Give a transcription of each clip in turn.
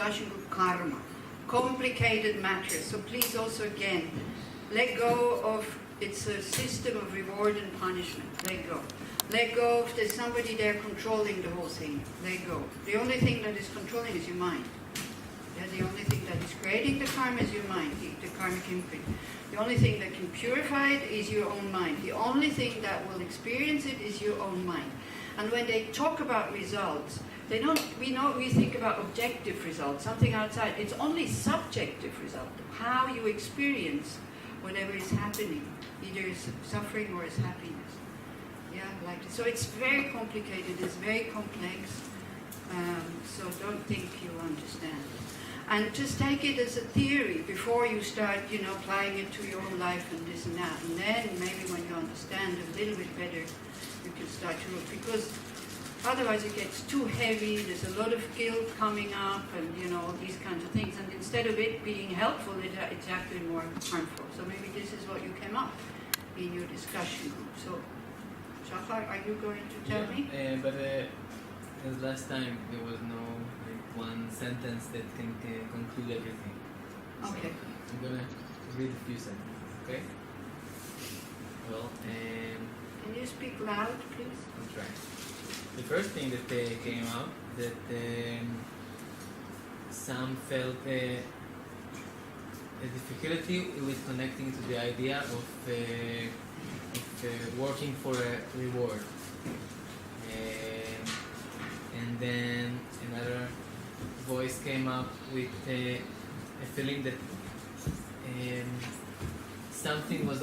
discussion group, karma. Complicated matters. So please also again, let go of, it's a system of reward and punishment. Let go. Let go of there's somebody there controlling the whole thing. Let go. The only thing that is controlling is your mind. Yeah, the only thing that is creating the karma is your mind, the karmic imprint. The only thing that can purify it is your own mind. The only thing that will experience it is your own mind. And when they talk about results, they don't. We think about objective results, something outside. It's only subjective result, how you experience whatever is happening, either as suffering or as happiness. Yeah, like this. So it's very complicated. It's very complex. So don't think you understand. And just take it as a theory before you start, applying it to your own life and this and that. And then maybe when you understand a little bit better, you can start to look. Because otherwise it gets too heavy. There's a lot of guilt coming up, and all these kinds of things. And instead of it being helpful, it's actually more harmful. So maybe this is what you came up in your discussion group. So, Shachar, are you going to tell me? But last time there was no one sentence that can conclude everything. Okay. So I'm gonna read a few sentences. Okay. Well, can you speak loud, please? I'll try. The first thing that came out that some felt a difficulty with connecting to the idea of working for a reward. And then another voice came up with a feeling that something was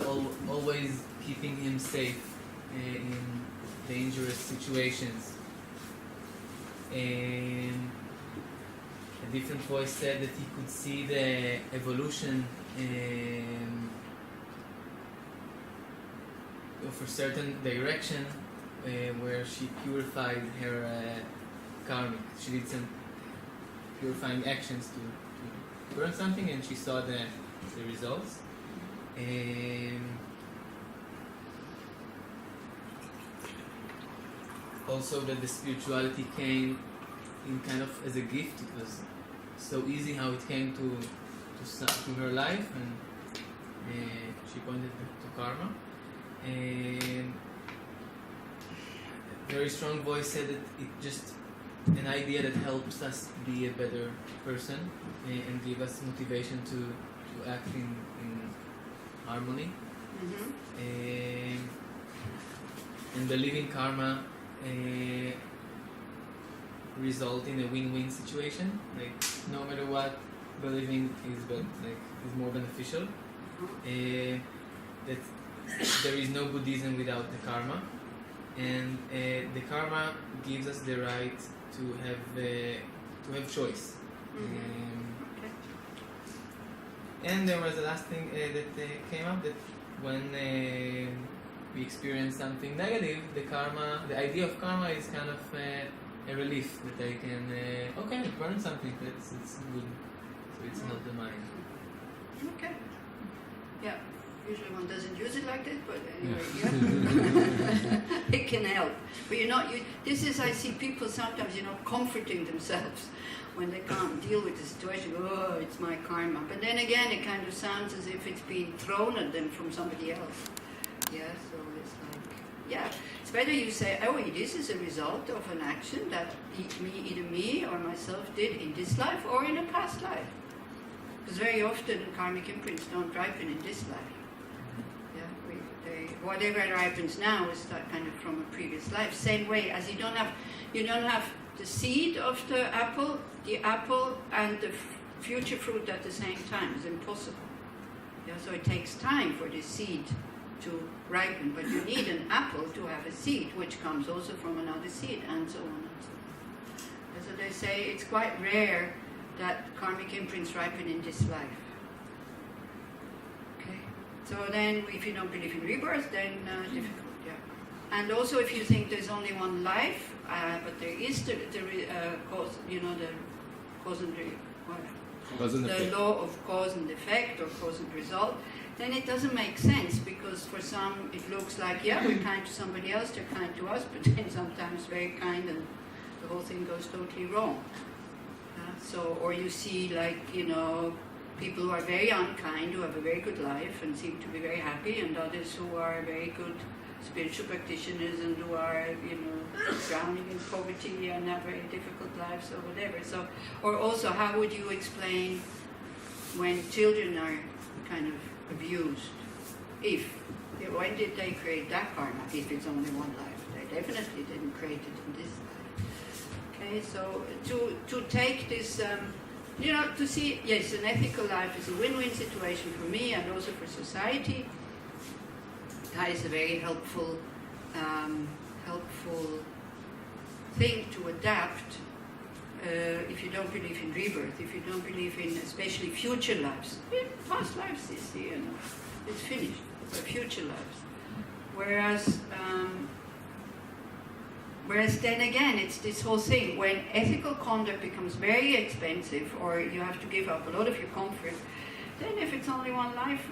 always keeping him safe in dangerous situations. And a different voice said that he could see the evolution of a certain direction where she purified her karmic. She did some purifying actions to burn something, and she saw the results. Also that the spirituality came in kind of as a gift. It was so easy how it came to her life, and she pointed to karma. And a very strong voice said that it's just an idea that helps us be a better person and give us motivation to act in harmony. Mm-hmm. And believing karma result in a win-win situation. Like no matter what, believing is more beneficial. That there is no Buddhism without the karma, and the karma gives us the right to have choice. Mm-hmm. And there was the last thing that came up, that when we experience something negative, the idea of karma is kind of a relief that I can burn something it's good, so it's not the mind. Okay. Yeah. Usually one doesn't use it like that, but anyway, yeah. It can help. But this is, I see people sometimes, comforting themselves when they can't deal with the situation. Oh, it's my karma. But then again, it kind of sounds as if it's being thrown at them from somebody else. Yeah, so it's like, yeah. It's better you say, oh, this is a result of an action that either me or myself did in this life or in a past life. Because very often karmic imprints don't ripen in this life. Whatever ripens now is that kind of from a previous life. Same way as you don't have the seed of the apple and the future fruit at the same time. It's impossible. Yeah, so it takes time for the seed to ripen, but you need an apple to have a seed, which comes also from another seed, and so on and so on. And so they say it's quite rare that karmic imprints ripen in this life. So then, if you don't believe in rebirth, then difficult, yeah. And also, if you think there's only one life, but there is the cause, the cause and the law of cause and effect or cause and result, then it doesn't make sense, because for some it looks like, yeah, we're kind to somebody else, they're kind to us, but then sometimes very kind, and the whole thing goes totally wrong. So, or you see like, people who are very unkind, who have a very good life and seem to be very happy, and others who are very good spiritual practitioners and who are, drowning in poverty and have very difficult lives or whatever. So, or also, how would you explain when children are kind of abused? When did they create that karma? If it's only one life, they definitely didn't create it in this life. Okay, so to take this, to see, yes, an ethical life is a win-win situation for me and also for society. That is a very helpful thing to adapt if you don't believe in rebirth, if you don't believe in especially future lives. Past lives is, it's finished, but future lives. Whereas then again, it's this whole thing, when ethical conduct becomes very expensive or you have to give up a lot of your comfort, then if it's only one life,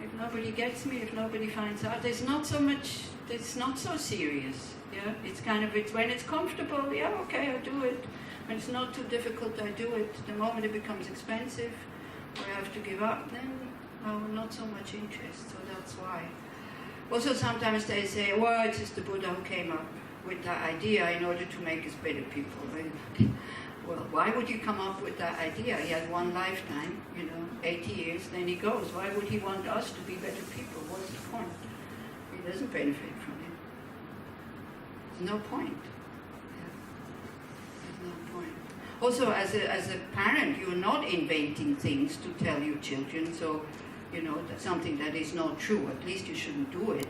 if nobody gets me, if nobody finds out, there's not so much, it's not so serious. Yeah, it's kind of, when it's comfortable, yeah, okay, I do it. When it's not too difficult, I do it. The moment it becomes expensive or I have to give up, then not so much interest, so that's why. Also, sometimes they say, well, it's just the Buddha who came up with that idea in order to make us better people. Right? Well, why would you come up with that idea? He had one lifetime, 80 years, then he goes. Why would he want us to be better people? What's the point? He doesn't benefit from it. There's no point. Yeah. There's no point. Also, as a parent, you're not inventing things to tell your children, so that's something that is not true. At least you shouldn't do it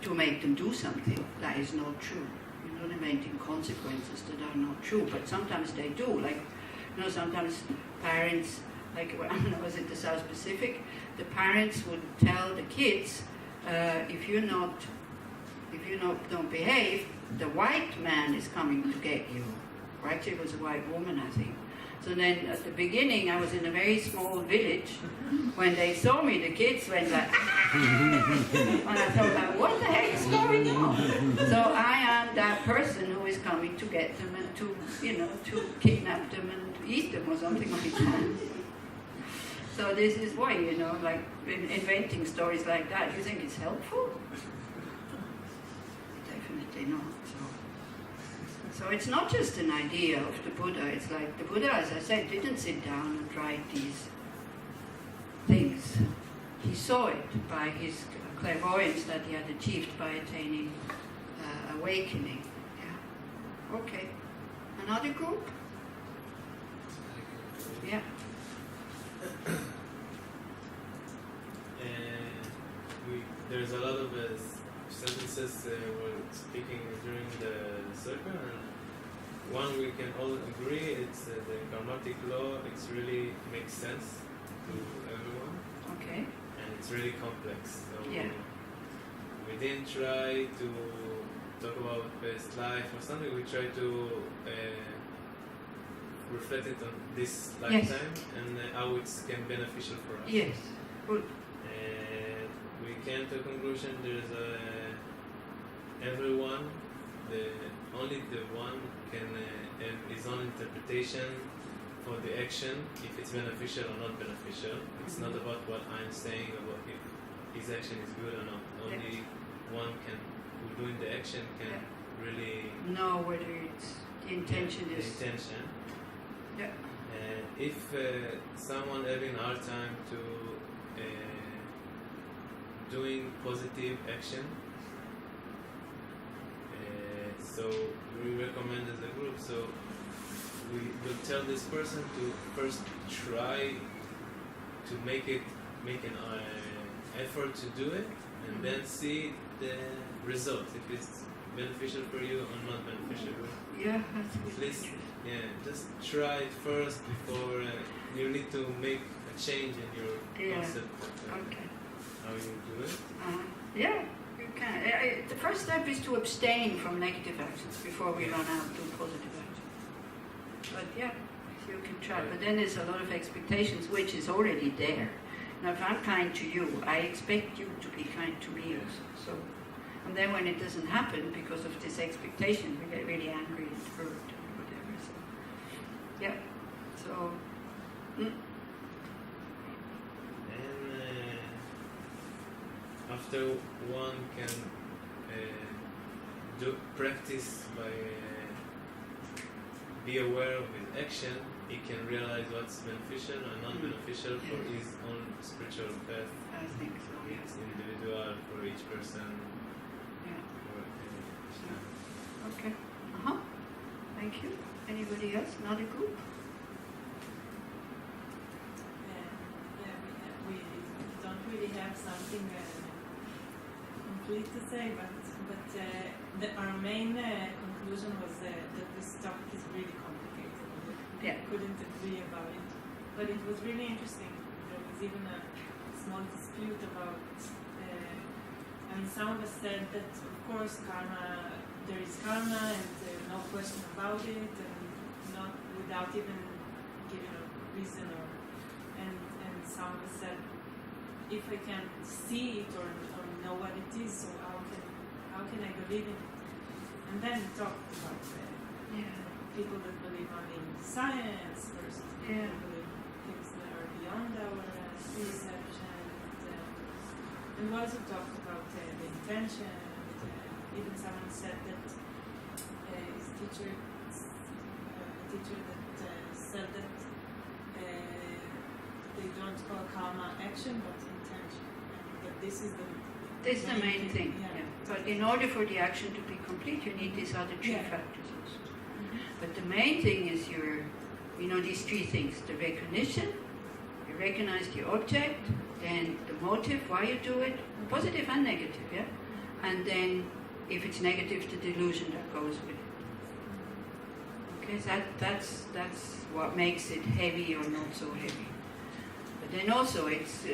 to make them do something that is not true. You're not inventing consequences that are not true, but sometimes they do. Like, sometimes parents, like when I was at the South Pacific, the parents would tell the kids, if you don't behave, the white man is coming to get you. Right? She was a white woman, I think. So then at the beginning, I was in a very small village. When they saw me, the kids went like, and I thought, what the heck is going on? So I am that person who is coming to get them and to kidnap them and eat them or something like that. So this is why, like inventing stories like that. You think it's helpful? Definitely not. So it's not just an idea of the Buddha. It's like the Buddha, as I said, didn't sit down and write these things. He saw it by his clairvoyance that he had achieved by attaining awakening. Yeah. Okay. Another group? Yeah. There's a lot of sentences we're speaking during the circle, and one we can all agree, it's the karmatic law. It's really makes sense to everyone. Okay. And it's really complex. So yeah. We didn't try to talk about past life or something. We try to reflect it on this lifetime, yes. And how it can be beneficial for us. Yes. Good. We came to a conclusion. There's everyone, only the one can have his own interpretation for the action, if it's beneficial or not beneficial. It's not about what I'm saying about if his action is good or not. Only one who doing the action can really know whether it's the intention is. The intention. Yeah. If someone having a hard time to doing positive action, so we recommend as a group, so we will tell this person to first try to make an effort to do it, and then see the results, if it's beneficial for you or not beneficial. Yeah, that's good. At least, just try it first before you need to make a change in your concept of how you do it. Yeah. can. The first step is to abstain from negative actions before we run out to positive actions. But yeah, you can try. But then there's a lot of expectations, which is already there. Now, if I'm kind to you, I expect you to be kind to me also. So, and then when it doesn't happen because of this expectation, we get really angry and hurt or whatever. So Yeah. So. Mm. And after one can do practice by be aware of his action, he can realize what's beneficial and not beneficial for his own spiritual path. I think so. Yeah. It's individual for each person. Yeah. Or, Okay. Thank you. Anybody else? Another group? We don't really have something complete to say, but our main conclusion was that this topic is really complicated. Yeah. We couldn't agree about it, but it was really interesting. There was even a small dispute about, and some of us said that of course karma, there is karma, and no question about it, and not without even giving a reason and some of us said, if I can't see it or know what it is, so how can I believe in it? And then we talked about people that believe only in science versus people that believe in things that are beyond our perception. And we also talked about the intention. Even someone said that his teacher, a teacher that said that they don't call karma action but intention. But this is the main thing. Yeah. But in order for the action to be complete, you need these other three factors also. But the main thing is these three things: the recognition, you recognize the object, then the motive, why you do it, positive and negative, yeah? And then if it's negative, the delusion that goes with it. Okay, so that's what makes it heavy or not so heavy. But then also it's,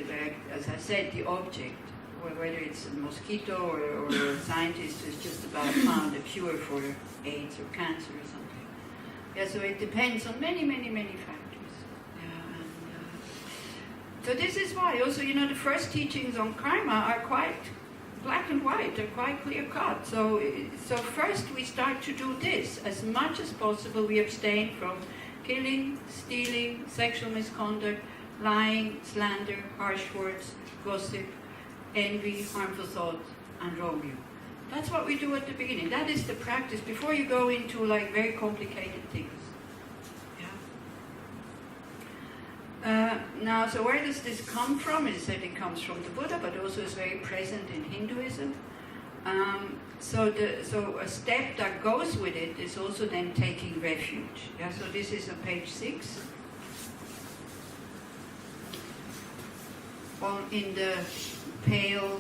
as I said, the object, or whether it's a mosquito or a scientist who's just about found a cure for AIDS or cancer or something. Yeah, so it depends on many, many, many factors. Yeah, and, so this is why also, the first teachings on karma are quite black and white, they're quite clear cut. So first we start to do this. As much as possible we abstain from killing, stealing, sexual misconduct, lying, slander, harsh words, gossip, envy, harmful thoughts, and wrong view. That's what we do at the beginning. That is the practice before you go into very complicated things. Yeah. Now, so where does this come from? It said it comes from the Buddha, but also is very present in Hinduism. So a step that goes with it is also then taking refuge. Yeah. So this is on page 6. In the pale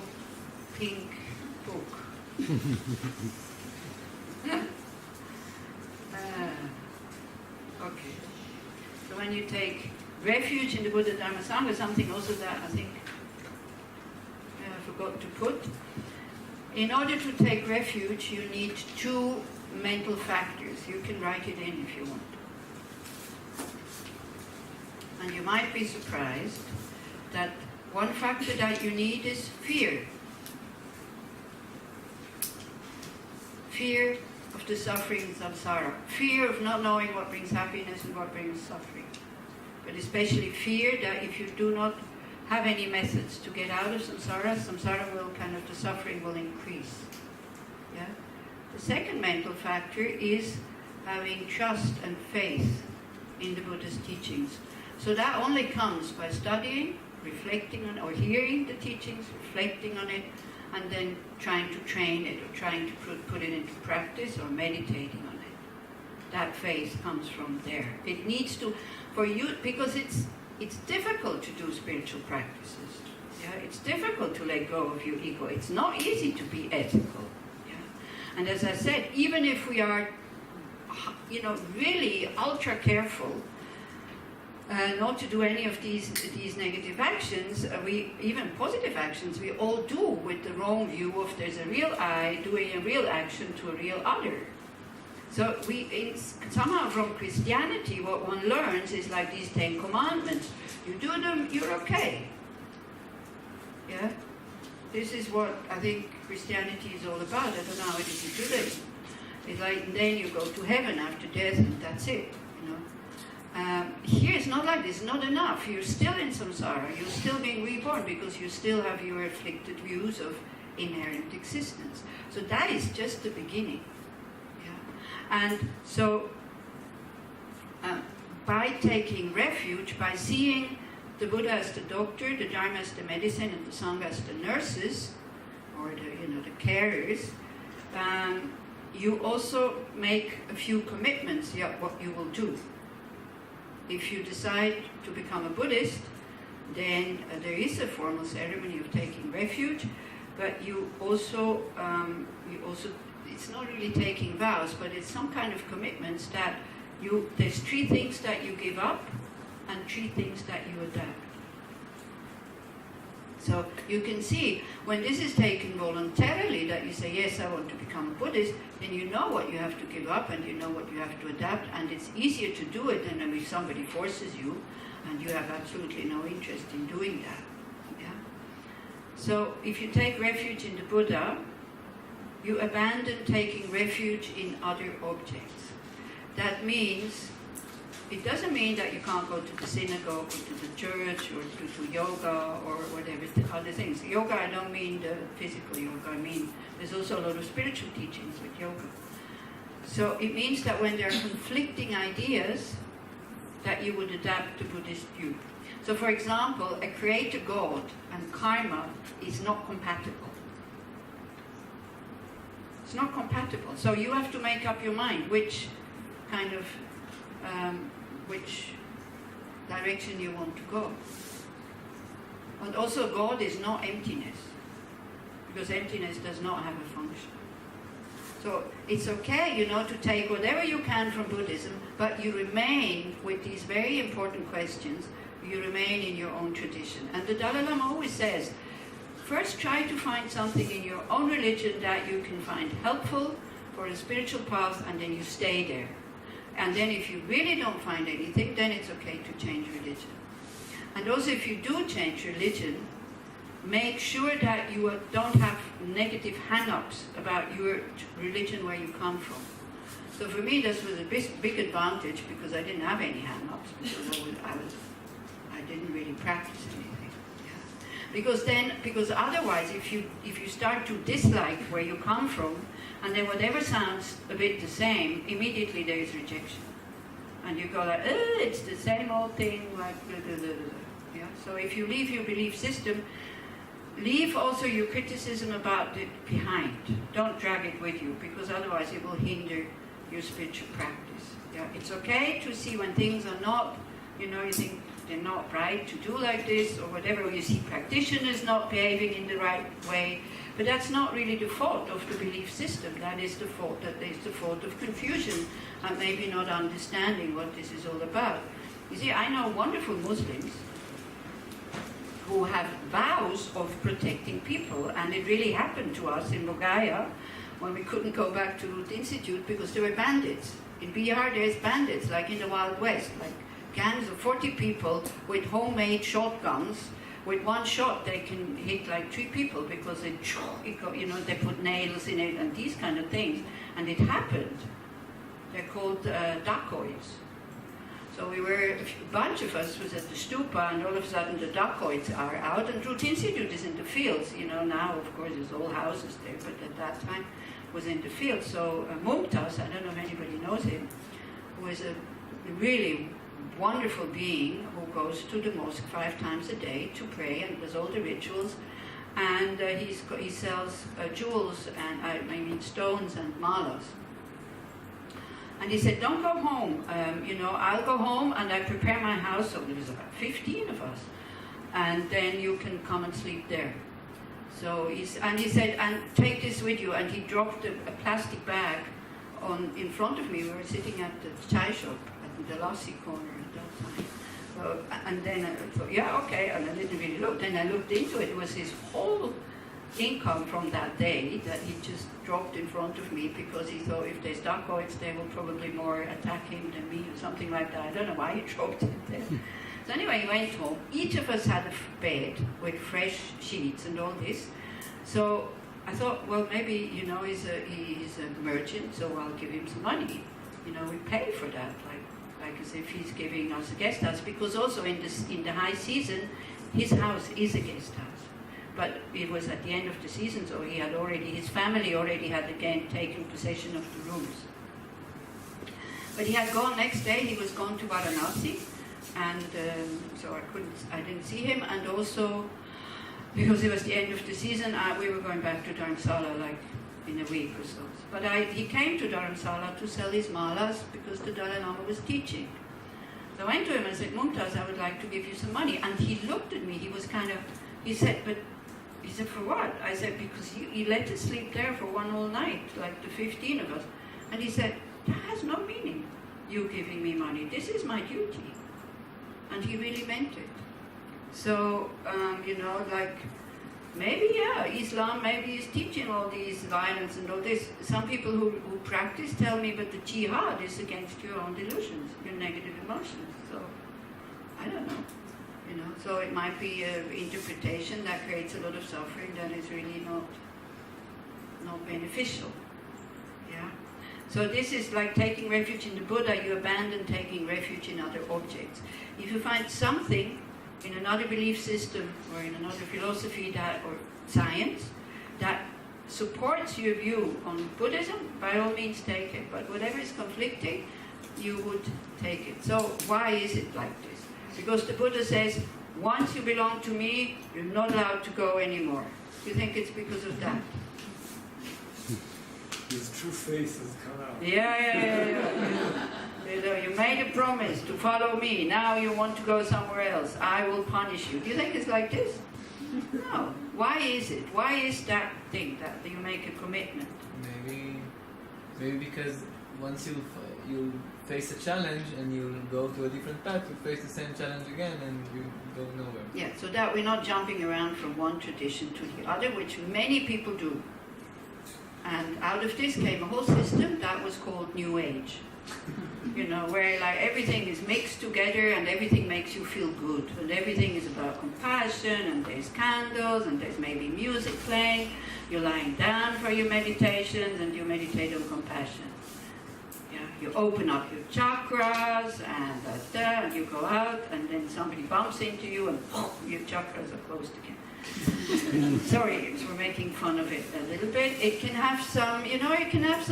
pink book. Okay. So when you take refuge in the Buddha Dharma Sangha, something also that I think I forgot to put. In order to take refuge, you need 2 mental factors. You can write it in if you want. And you might be surprised that one factor that you need is fear. Fear of the suffering in samsara. Fear of not knowing what brings happiness and what brings suffering. But especially fear that if you do not have any methods to get out of samsara, will the suffering will increase. Yeah? The second mental factor is having trust and faith in the Buddha's teachings. So that only comes by studying, reflecting on, or hearing the teachings, reflecting on it, and then trying to train it, or trying to put it into practice, or meditating on it. That faith comes from there. It needs to, for you, because it's difficult to do spiritual practices. Yeah, it's difficult to let go of your ego. It's not easy to be ethical. Yeah, and as I said, even if we are, really ultra careful. Not to do any of these negative actions, even positive actions, we all do with the wrong view of there's a real I doing a real action to a real other. So somehow from Christianity, what one learns is like these 10 commandments. You do them, you're okay. Yeah? This is what I think Christianity is all about. I don't know how it is in Judaism. It's like, and then you go to heaven after death, and that's it. here it's not like this, not enough. You're still in samsara, you're still being reborn because you still have your afflicted views of inherent existence. So that is just the beginning. Yeah? And so by taking refuge, by seeing the Buddha as the doctor, the Dharma as the medicine, and the Sangha as the nurses, or the carers, you also make a few commitments, what you will do. If you decide to become a Buddhist, then there is a formal ceremony of taking refuge, but you also, it's not really taking vows, but it's some kind of commitments that there's 3 things that you give up and 3 things that you adapt. So you can see, when this is taken voluntarily, that you say, yes, I want to become a Buddhist, then you know what you have to give up and you know what you have to adapt, and it's easier to do it than if somebody forces you and you have absolutely no interest in doing that. Yeah? So if you take refuge in the Buddha, you abandon taking refuge in other objects. That means, it doesn't mean that you can't go to the synagogue or to the church or to yoga or whatever, other things. Yoga, I don't mean the physical yoga, I mean there's also a lot of spiritual teachings with yoga. So it means that when there are conflicting ideas, that you would adapt the Buddhist view. So for example, a creator God and karma is not compatible. It's not compatible. So you have to make up your mind which kind of which direction you want to go. And also God is not emptiness, because emptiness does not have a function. So it's okay, to take whatever you can from Buddhism, but you remain with these very important questions, you remain in your own tradition. And the Dalai Lama always says, first try to find something in your own religion that you can find helpful for a spiritual path, and then you stay there. And then if you really don't find anything, then it's okay to change religion. And also if you do change religion, make sure that you don't have negative hang-ups about your religion where you come from. So for me this was a big advantage, because I didn't have any hang-ups, because I didn't really practice anything. Yeah. Because otherwise if you start to dislike where you come from, and then whatever sounds a bit the same, immediately there is rejection. And you go like, it's the same old thing, like blah, blah, blah, blah. Yeah? So if you leave your belief system, leave also your criticism about it behind. Don't drag it with you, because otherwise it will hinder your spiritual practice. Yeah? It's okay to see when things are not, you think they're not right to do like this, or whatever, or you see practitioners not behaving in the right way. But that's not really the fault of the belief system. That is the fault of confusion and maybe not understanding what this is all about. You see, I know wonderful Muslims who have vows of protecting people, and it really happened to us in Bogaya when we couldn't go back to Root Institute because there were bandits. In Bihar there's bandits, like in the Wild West, like gangs of 40 people with homemade shotguns. With one shot, they can hit like 3 people because they put nails in it and these kind of things. And it happened. They're called dacoits. So a bunch of us was at the stupa, and all of a sudden the dacoits are out, and Root Institute is in the fields. Now of course there's all houses there, but at that time was in the fields. So Mumtaz, I don't know if anybody knows him, was a really wonderful being who goes to the mosque 5 times a day to pray and does all the rituals, and he sells jewels and stones and malas. And he said, don't go home, I'll go home and I prepare my house. So there was about 15 of us, and then you can come and sleep there. So he said, and take this with you, and he dropped a plastic bag in front of me. We were sitting at the chai shop at the lassi corner at that time. So, and then I thought, yeah, okay, and I didn't really look. Then I looked into it. It was his whole income from that day that he just dropped in front of me because he thought if there's dacoits, they will probably more attack him than me or something like that. I don't know why he dropped it there. So anyway, he went home. Each of us had a bed with fresh sheets and all this. So I thought, well, maybe, he's a merchant, so I'll give him some money. We pay for that, like like as if he's giving us a guest house, because also in the high season, his house is a guest house. But it was at the end of the season, so his family already had again taken possession of the rooms. But he had gone, next day he was gone to Varanasi, and so I didn't see him, and also because it was the end of the season, we were going back to Dharamsala like in a week or so. But he came to Dharamsala to sell his malas because the Dalai Lama was teaching. So I went to him and said, Mumtaz, I would like to give you some money. And he looked at me, he said, for what? I said, because he let us sleep there for one whole night, like the 15 of us. And he said, that has no meaning, you giving me money. This is my duty. And he really meant it. So, maybe, Islam maybe is teaching all these violence and all this. Some people who practice tell me, but the jihad is against your own delusions, your negative emotions. So, I don't know. So it might be an interpretation that creates a lot of suffering that is really not beneficial. Yeah. So this is like taking refuge in the Buddha. You abandon taking refuge in other objects. If you find something in another belief system or in another philosophy or science that supports your view on Buddhism, by all means take it. But whatever is conflicting, you would take it. So why is it like this? Because the Buddha says, once you belong to me, you're not allowed to go anymore. You think it's because of that? His true face has come out. Yeah. You made a promise to follow me. Now you want to go somewhere else. I will punish you. Do you think it's like this? No. Why is it? Why is that thing that you make a commitment? Maybe because once you face a challenge and you go to a different path, you face the same challenge again and you go nowhere. Yeah, so that we're not jumping around from one tradition to the other, which many people do. And out of this came a whole system that was called New Age. Where like everything is mixed together and everything makes you feel good. And everything is about compassion, and there's candles, and there's maybe music playing. You're lying down for your meditations and you meditate on compassion. You open up your chakras and you go out, and then somebody bumps into you and your chakras are closed again. Sorry, we're making fun of it a little bit. It can have some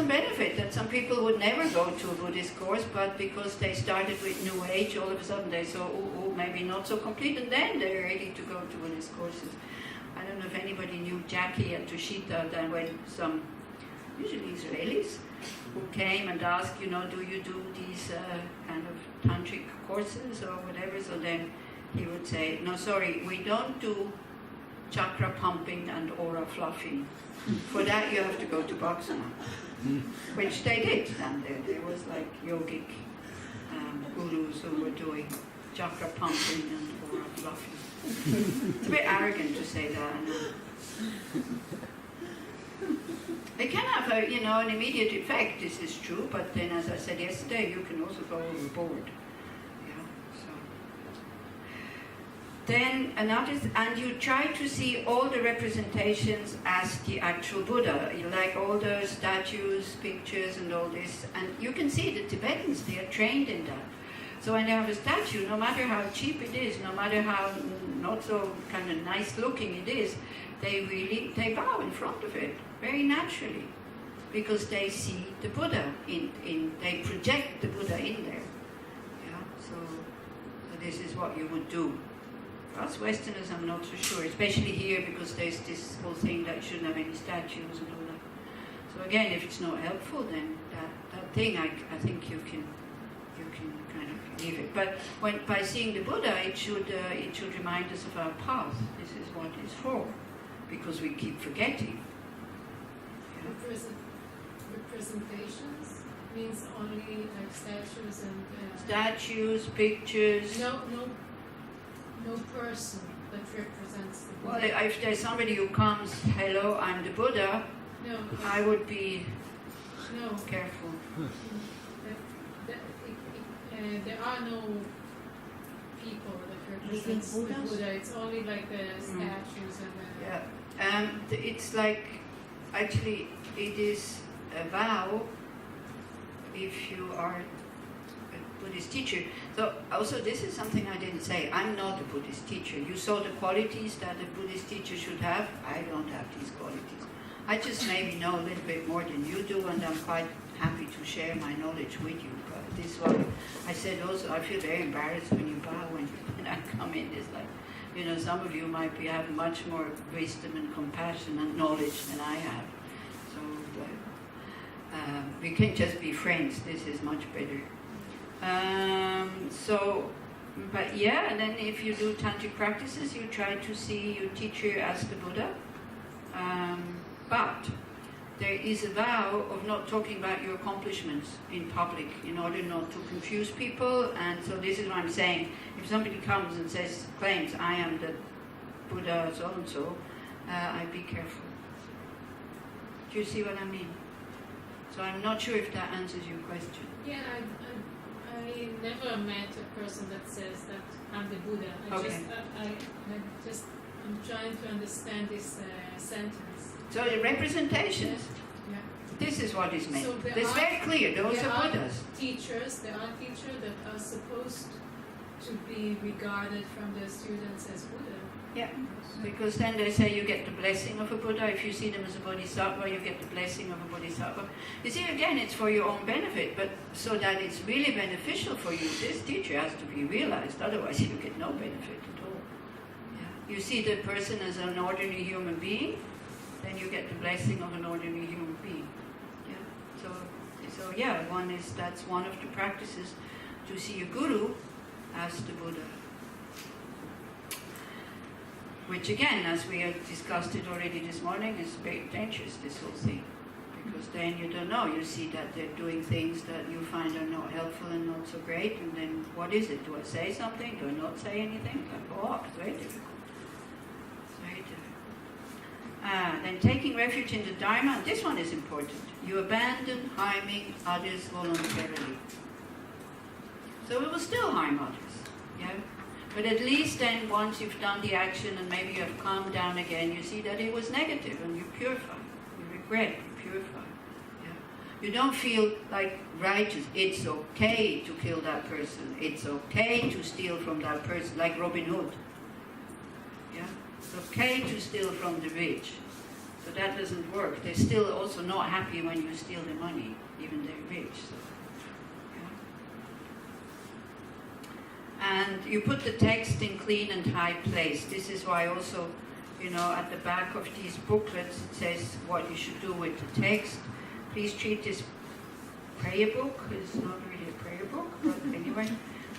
benefit that some people would never go to a Buddhist course, but because they started with New Age, all of a sudden they saw, maybe not so complete, and then they're ready to go to Buddhist courses. I don't know if anybody knew Jackie and Tushita, then when some, usually Israelis, who came and asked, do you do these kind of tantric courses or whatever? So then he would say, no, sorry, we don't do chakra pumping and aura fluffing. For that you have to go to Bhaksana, which they did. And there was like yogic gurus who were doing chakra pumping and aura fluffing. It's a bit arrogant to say that, I know. It can have an immediate effect, this is true, but then as I said yesterday, you can also go overboard. Then and you try to see all the representations as the actual Buddha. You like all the statues, pictures and all this, and you can see the Tibetans, they are trained in that. So when they have a statue, no matter how cheap it is, no matter how not so kind of nice looking it is, they bow in front of it, very naturally, because they see the Buddha they project the Buddha in there. Yeah, so this is what you would do. Us Westerners, I'm not so sure, especially here, because there's this whole thing that you shouldn't have any statues and all that. So again, if it's not helpful, then that thing, I think you can kind of leave it. But by seeing the Buddha, it should remind us of our path. This is what it's for, because we keep forgetting. Yeah. Representations means only like statues and statues, pictures. No person that represents the Well, Buddha. if there's somebody who comes, hello, I'm the Buddha, No. I would be No. careful. There are no people that represent the Buddha. It's only like the statues and the... Yeah. It's like, actually, it is a vow if you are Buddhist teacher. So also this is something I didn't say. I'm not a Buddhist teacher. You saw the qualities that a Buddhist teacher should have. I don't have these qualities. I just maybe know a little bit more than you do, and I'm quite happy to share my knowledge with you. But this one, I said also, I feel very embarrassed when you bow when I come in. It's like, you know, some of you might have much more wisdom and compassion and knowledge than I have. So we can just be friends. This is much better. But yeah, and then if you do tantric practices, you try to see your teacher as the Buddha. But there is a vow of not talking about your accomplishments in public in order not to confuse people. And so this is what I'm saying. If somebody comes and claims, I am the Buddha so-and-so, I'd be careful. Do you see what I mean? So I'm not sure if that answers your question. Yeah, I never met a person that says that I'm the Buddha. I'm trying to understand this sentence. So the representations. Yeah. This is what is meant. So It's very clear. Those there are Buddhas. There are teachers that are supposed to be regarded from their students as Buddha. Yeah. Because then they say you get the blessing of a Buddha. If you see them as a bodhisattva, you get the blessing of a bodhisattva. You see, again, it's for your own benefit, but so that it's really beneficial for you, this teacher has to be realized. Otherwise, you get no benefit at all. Yeah. You see the person as an ordinary human being, then you get the blessing of an ordinary human being. Yeah. So yeah, that's one of the practices, to see a guru as the Buddha. Which again, as we have discussed it already this morning, is very dangerous, this whole thing. Because then you don't know, you see that they're doing things that you find are not helpful and not so great, and then what is it? Do I say something? Do I not say anything? I go off. It's very difficult. It's very difficult. Then taking refuge in the Dharma, this one is important. You abandon harming others voluntarily. So we will still harm others. Yeah? But at least then once you've done the action and maybe you have calmed down again, you see that it was negative and you purify. You regret, you purify. Yeah? You don't feel like righteous. It's okay to kill that person. It's okay to steal from that person, like Robin Hood. Yeah? It's okay to steal from the rich. So that doesn't work. They're still also not happy when you steal their money, even they're rich. So. And you put the text in clean and high place. This is why also, at the back of these booklets it says what you should do with the text. Please treat this prayer book, it's not really a prayer book, but anyway,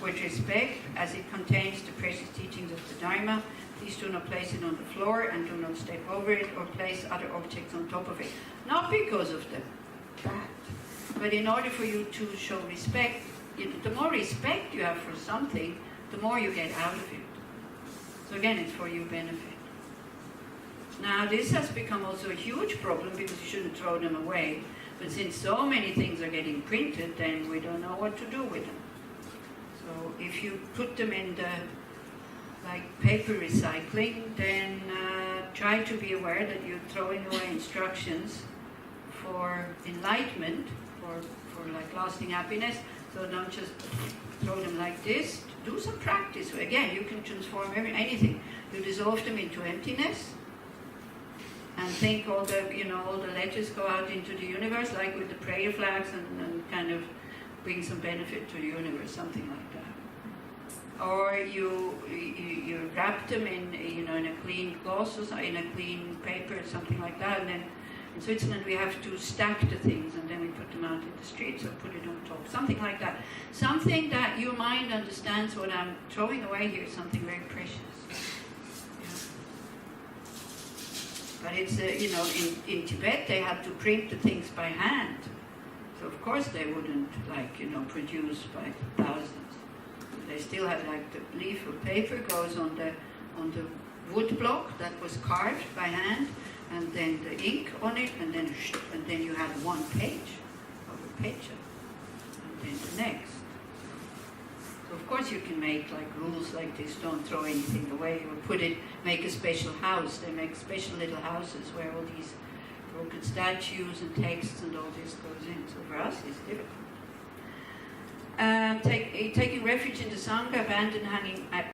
with respect, as it contains the precious teachings of the Dharma. Please do not place it on the floor and do not step over it or place other objects on top of it. Not because of that, but in order for you to show respect. The more respect you have for something, the more you get out of it. So again, it's for your benefit. Now, this has become also a huge problem because you shouldn't throw them away. But since so many things are getting printed, then we don't know what to do with them. So if you put them in the paper recycling, then try to be aware that you're throwing away instructions for enlightenment, for lasting happiness. So don't just throw them like this. Do some practice. Again, you can transform anything. You dissolve them into emptiness and think all the letters go out into the universe, like with the prayer flags, and kind of bring some benefit to the universe, something like that. Or you wrap them in in a clean cloth or in a clean paper or something like that, and then in Switzerland we have to stack the things and then we put them out in the streets or put it on top, something like that. Something that your mind understands what I'm throwing away here is something very precious. Yeah. But it's, in Tibet they had to print the things by hand. So of course they wouldn't produce by thousands. They still had the leaf of paper goes on the wood block that was carved by hand, and then the ink on it, and then you had one page of a picture, and then the next. So of course you can make rules like this: don't throw anything away, or make a special house. They make special little houses where all these broken statues and texts and all this goes in. So for us it's difficult. taking refuge in the Sangha, abandoned hanging at